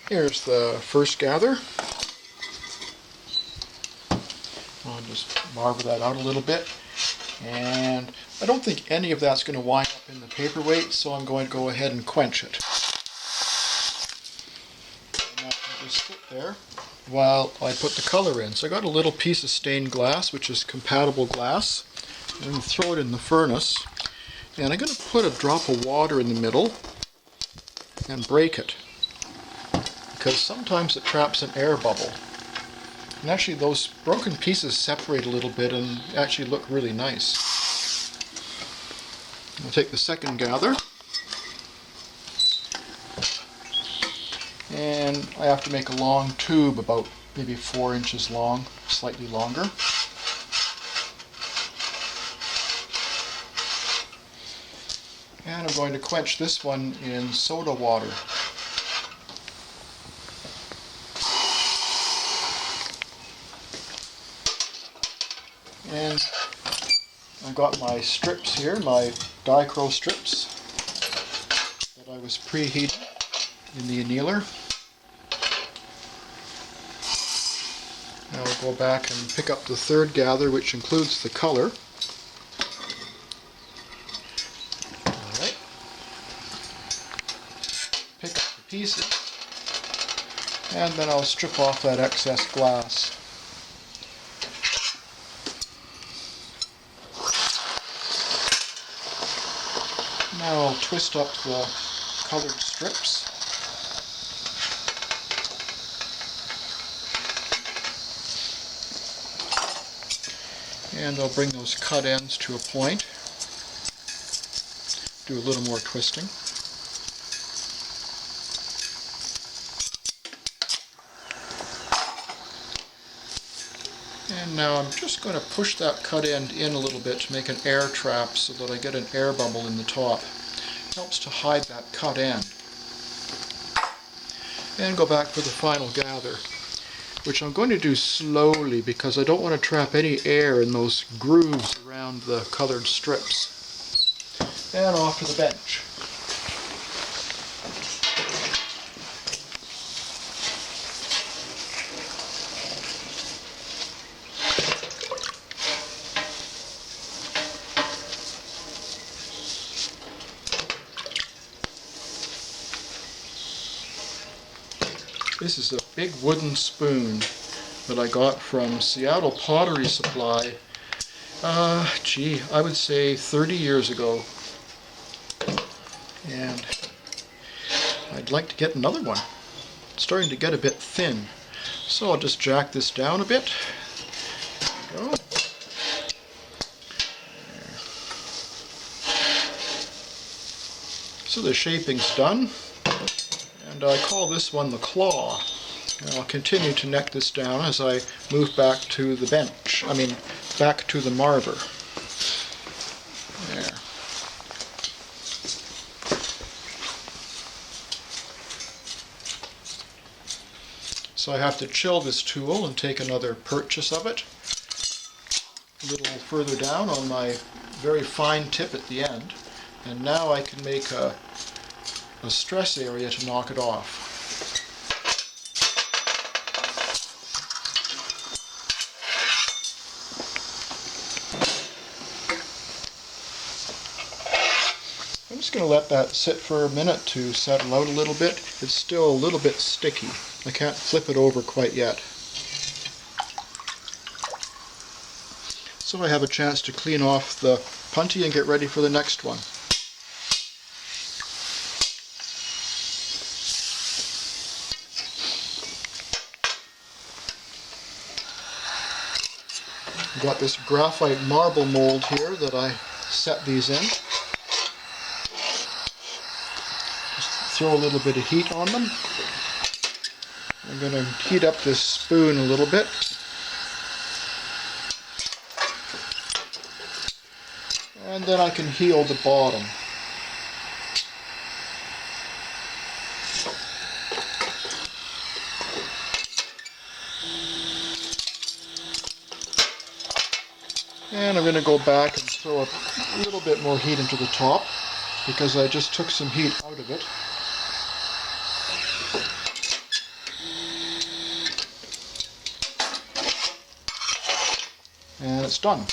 Here's the first gather. I'll just marble that out a little bit. And I don't think any of that's going to wind up in the paperweight, so I'm going to go ahead and quench it. And that can just sit there while I put the color in. So I got a little piece of stained glass, which is compatible glass. I'm going to throw it in the furnace. And I'm going to put a drop of water in the middle and break it, because sometimes it traps an air bubble. And actually those broken pieces separate a little bit and actually look really nice. I'll take the second gather, and I have to make a long tube, about maybe 4 inches long, slightly longer. And I'm going to quench this one in soda water. And I've got my strips here, my dichro strips that I was preheating in the annealer. Now I'll go back and pick up the third gather, which includes the color. Alright. Pick up the pieces, and then I'll strip off that excess glass. Now I'll twist up the colored strips. And I'll bring those cut ends to a point. Do a little more twisting. And now I'm just going to push that cut end in a little bit to make an air trap so that I get an air bubble in the top. It helps to hide that cut end. And go back for the final gather, which I'm going to do slowly because I don't want to trap any air in those grooves around the colored strips. And off to the bench. This is a big wooden spoon that I got from Seattle Pottery Supply, I would say 30 years ago. And I'd like to get another one. It's starting to get a bit thin. So I'll just jack this down a bit. There we go. So the shaping's done. And I call this one the claw. And I'll continue to neck this down as I move back to the bench. Back to the marber. There. So I have to chill this tool and take another purchase of it. A little further down on my very fine tip at the end. And now I can make a stress area to knock it off. I'm just going to let that sit for a minute to settle out a little bit. It's still a little bit sticky. I can't flip it over quite yet. So I have a chance to clean off the punty and get ready for the next one. I've got this graphite marble mold here that I set these in. Just throw a little bit of heat on them. I'm going to heat up this spoon a little bit. And then I can heal the bottom. And I'm going to go back and throw a little bit more heat into the top because I just took some heat out of it. and it's done.